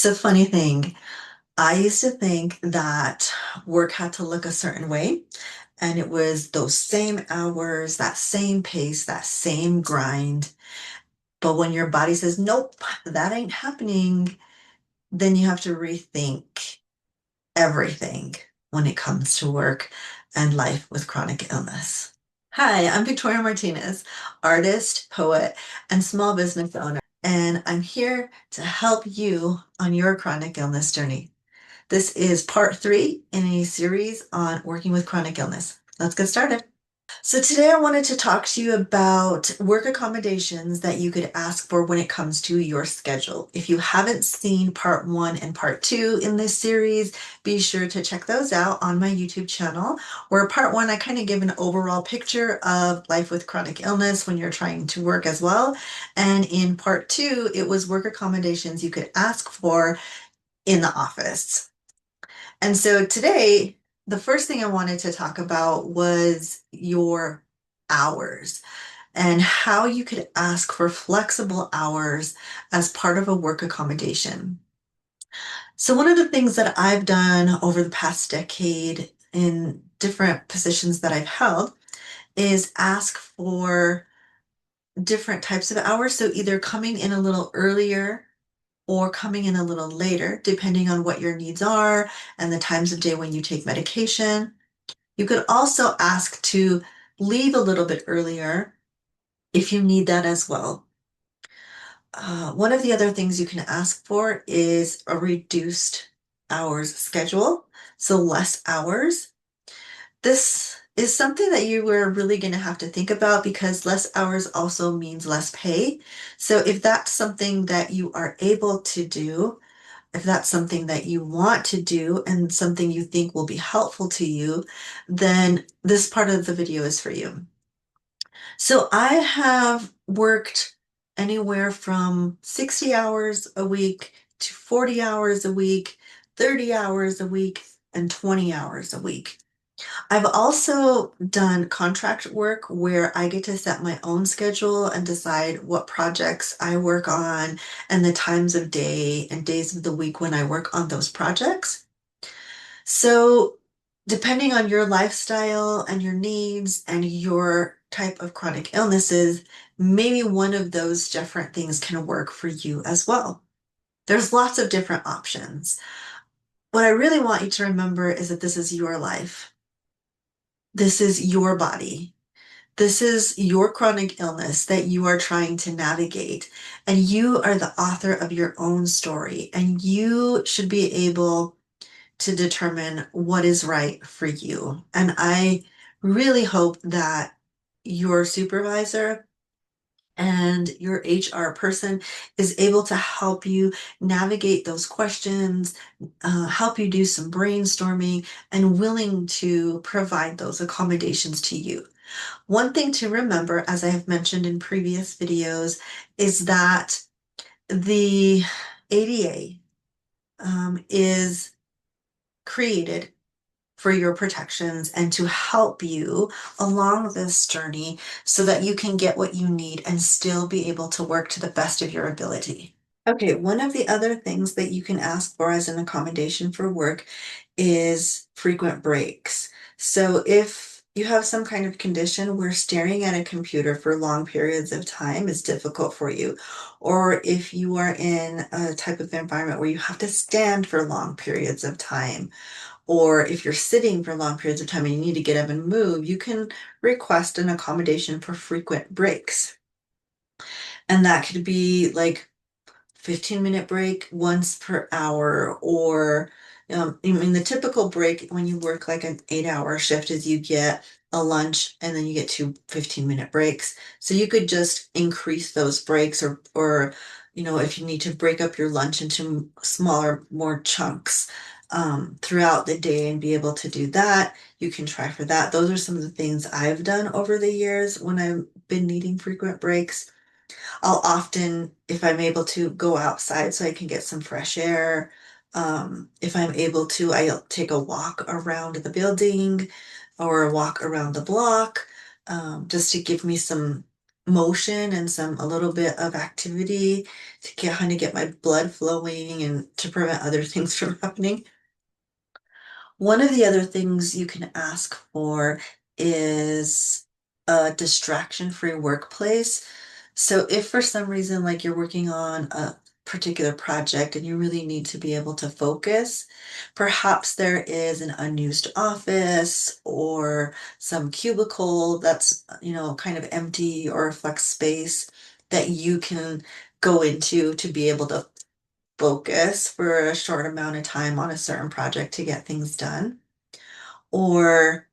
It's a funny thing. I used to think that work had to look a certain way, and it was those same hours, that same pace, that same grind. But when your body says, nope, that ain't happening, then you have to rethink everything when it comes to work and life with chronic illness. Hi, I'm Victoria Martinez, artist, poet, and small business owner, and I'm here to help you on your chronic illness journey. This is part three in a series on working with chronic illness. Let's get started. So today I wanted to talk to you about work accommodations that you could ask for when it comes to your schedule. If you haven't seen part one and part two in this series, be sure to check those out on my YouTube channel. Where part one, I kind of give an overall picture of life with chronic illness when you're trying to work as well. And in part two, it was work accommodations you could ask for in the office. And so today, the first thing I wanted to talk about was your hours and how you could ask for flexible hours as part of a work accommodation. So, one of the things that I've done over the past decade in different positions that I've held is ask for different types of hours. So, either coming in a little earlier or coming in a little later, depending on what your needs are and the times of day when you take medication. You could also ask to leave a little bit earlier if you need that as well. One of the other things you can ask for is a reduced hours schedule, so less hours. This is something that you were really going to have to think about because less hours also means less pay. So if that's something that you are able to do, if that's something that you want to do and something you think will be helpful to you, then this part of the video is for you. So I have worked anywhere from 60 hours a week to 40 hours a week, 30 hours a week, and 20 hours a week. I've also done contract work where I get to set my own schedule and decide what projects I work on and the times of day and days of the week when I work on those projects. So, depending on your lifestyle and your needs and your type of chronic illnesses, maybe one of those different things can work for you as well. There's lots of different options. What I really want you to remember is that this is your life. This is your body. This is your chronic illness that you are trying to navigate. And you are the author of your own story. And you should be able to determine what is right for you. And I really hope that your supervisor and your HR person is able to help you navigate those questions, help you do some brainstorming, and willing to provide those accommodations to you. One thing to remember, as I have mentioned in previous videos, is that the ADA is created for your protections and to help you along this journey so that you can get what you need and still be able to work to the best of your ability. Okay, one of the other things that you can ask for as an accommodation for work is frequent breaks. So if you have some kind of condition where staring at a computer for long periods of time is difficult for you, or if you are in a type of environment where you have to stand for long periods of time, or if you're sitting for long periods of time and you need to get up and move, you can request an accommodation for frequent breaks. And that could be like 15-minute break once per hour, or I mean, the typical break when you work like an 8-hour shift is you get a lunch and then you get two 15-minute breaks. So you could just increase those breaks, or if you need to break up your lunch into smaller, more chunks throughout the day and be able to do that, you can try for that. Those are some of the things I've done over the years when I've been needing frequent breaks. I'll often, if I'm able to, go outside so I can get some fresh air. If I'm able to, I'll take a walk around the building or a walk around the block, just to give me some motion and some a little bit of activity to kind of get my blood flowing and to prevent other things from happening. One of the other things you can ask for is a distraction-free workplace. So if for some reason, like you're working on a particular project and you really need to be able to focus, perhaps there is an unused office or some cubicle that's, kind of empty or a flex space that you can go into to be able to focus for a short amount of time on a certain project to get things done. Or,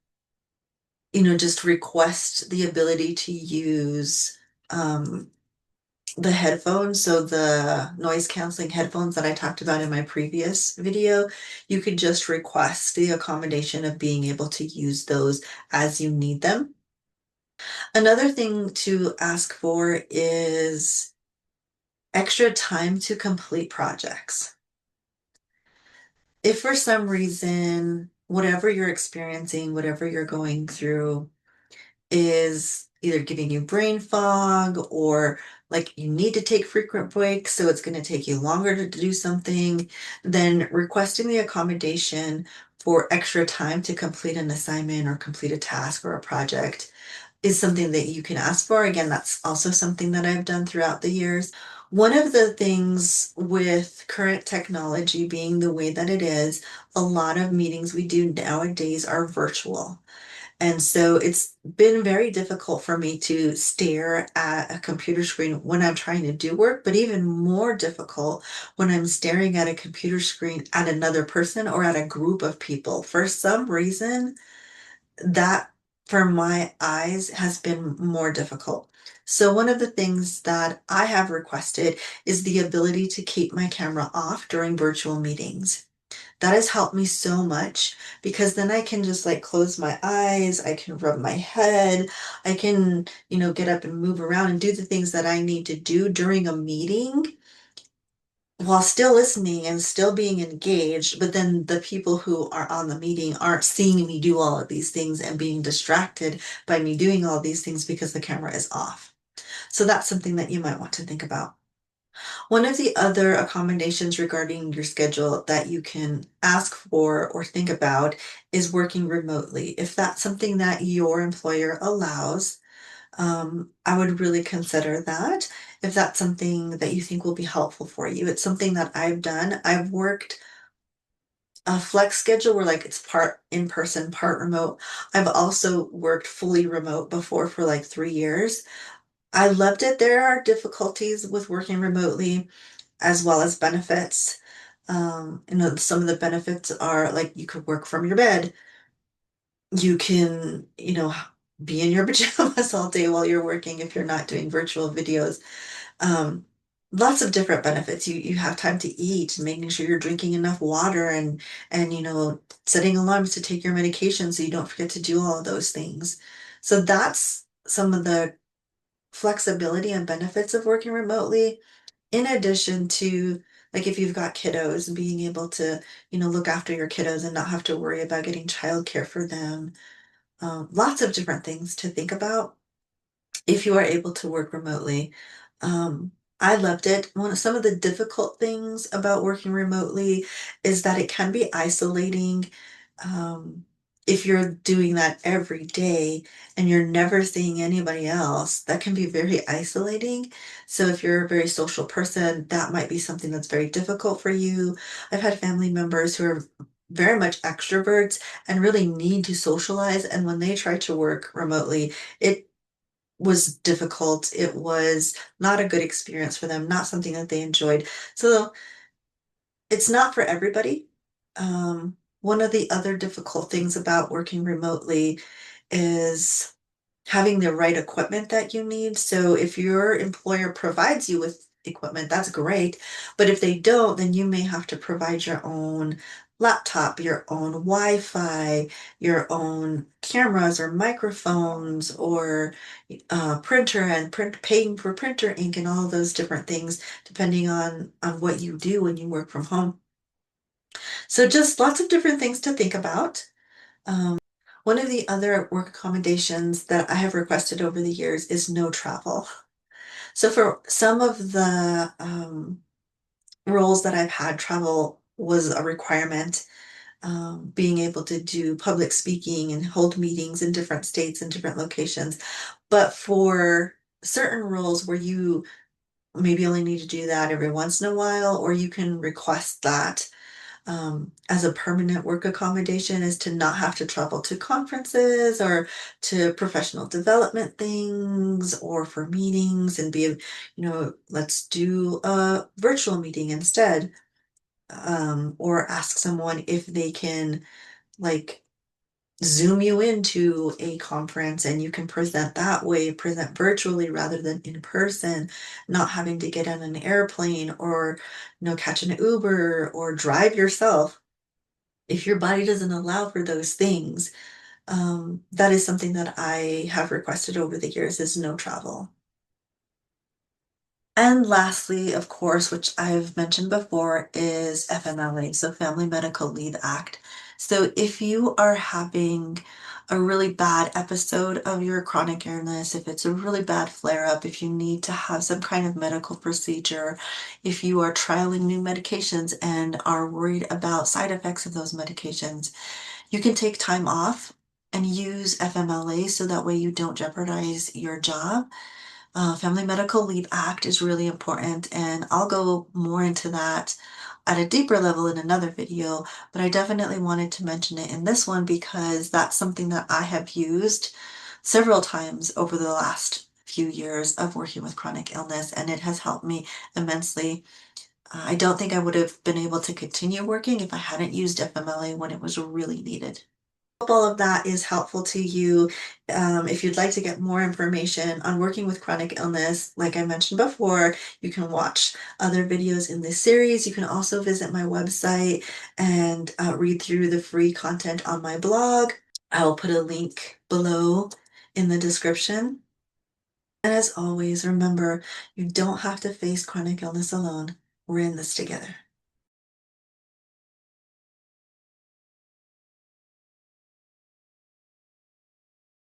just request the ability to use the headphones. So the noise canceling headphones that I talked about in my previous video, you could just request the accommodation of being able to use those as you need them. Another thing to ask for is extra time to complete projects. If for some reason, whatever you're experiencing, whatever you're going through, is either giving you brain fog or like you need to take frequent breaks, so it's going to take you longer to do something, then requesting the accommodation for extra time to complete an assignment or complete a task or a project is something that you can ask for. Again, that's also something that I've done throughout the years. One of the things with current technology being the way that it is, a lot of meetings we do nowadays are virtual. And so it's been very difficult for me to stare at a computer screen when I'm trying to do work, but even more difficult when I'm staring at a computer screen at another person or at a group of people. For some reason, that for my eyes has been more difficult. So one of the things that I have requested is the ability to keep my camera off during virtual meetings. That has helped me so much because then I can just like close my eyes, I can rub my head, I can, get up and move around and do the things that I need to do during a meeting while still listening and still being engaged. But then the people who are on the meeting aren't seeing me do all of these things and being distracted by me doing all these things because the camera is off. So that's something that you might want to think about. One of the other accommodations regarding your schedule that you can ask for or think about is working remotely. If that's something that your employer allows, I would really consider that. If that's something that you think will be helpful for you, it's something that I've done. I've worked a flex schedule where like it's part in person, part remote. I've also worked fully remote before for like 3 years. I loved it. There are difficulties with working remotely as well as benefits. Some of the benefits are like you could work from your bed. You can, be in your pajamas all day while you're working if you're not doing virtual videos. Um, Lots of different benefits. You have time to eat, making sure you're drinking enough water and setting alarms to take your medication so you don't forget to do all of those things. So that's some of the flexibility and benefits of working remotely. In addition to, like, if you've got kiddos, being able to, look after your kiddos and not have to worry about getting childcare for them. Lots of different things to think about if you are able to work remotely. Um, I loved it. Some of the difficult things about working remotely is that it can be isolating. Um, if you're doing that every day and you're never seeing anybody else, that can be very isolating. So if you're a very social person, that might be something that's very difficult for you. I've had family members who are very much extroverts and really need to socialize, and when they try to work remotely, it was difficult. It was not a good experience for them, not something that they enjoyed. So it's not for everybody. One of the other difficult things about working remotely is having the right equipment that you need. So if your employer provides you with equipment, that's great. But if they don't, then you may have to provide your own laptop, your own Wi-Fi, your own cameras or microphones or printer and paying for printer ink and all those different things, depending on what you do when you work from home. So just lots of different things to think about. Um, One of the other work accommodations that I have requested over the years is no travel. So for some of the roles that I've had, travel was a requirement. Being able to do public speaking and hold meetings in different states and different locations. But for certain roles where you maybe only need to do that every once in a while, or you can request that as a permanent work accommodation, is to not have to travel to conferences or to professional development things or for meetings and let's do a virtual meeting instead. Or ask someone if they can like Zoom you into a conference and you can present that way, present virtually rather than in person, not having to get on an airplane or, catch an Uber or drive yourself. If your body doesn't allow for those things, that is something that I have requested over the years is no travel. And lastly, of course, which I've mentioned before, is FMLA, so Family Medical Leave Act. So if you are having a really bad episode of your chronic illness, if it's a really bad flare-up, if you need to have some kind of medical procedure, if you are trialing new medications and are worried about side effects of those medications, you can take time off and use FMLA so that way you don't jeopardize your job. Family Medical Leave Act is really important, and I'll go more into that at a deeper level in another video, but I definitely wanted to mention it in this one because that's something that I have used several times over the last few years of working with chronic illness, and it has helped me immensely. I don't think I would have been able to continue working if I hadn't used FMLA when it was really needed. Hope all of that is helpful to you. If you'd like to get more information on working with chronic illness, like I mentioned before, you can watch other videos in this series. You can also visit my website and read through the free content on my blog. I'll put a link below in the description. And as always, remember, you don't have to face chronic illness alone. We're in this together.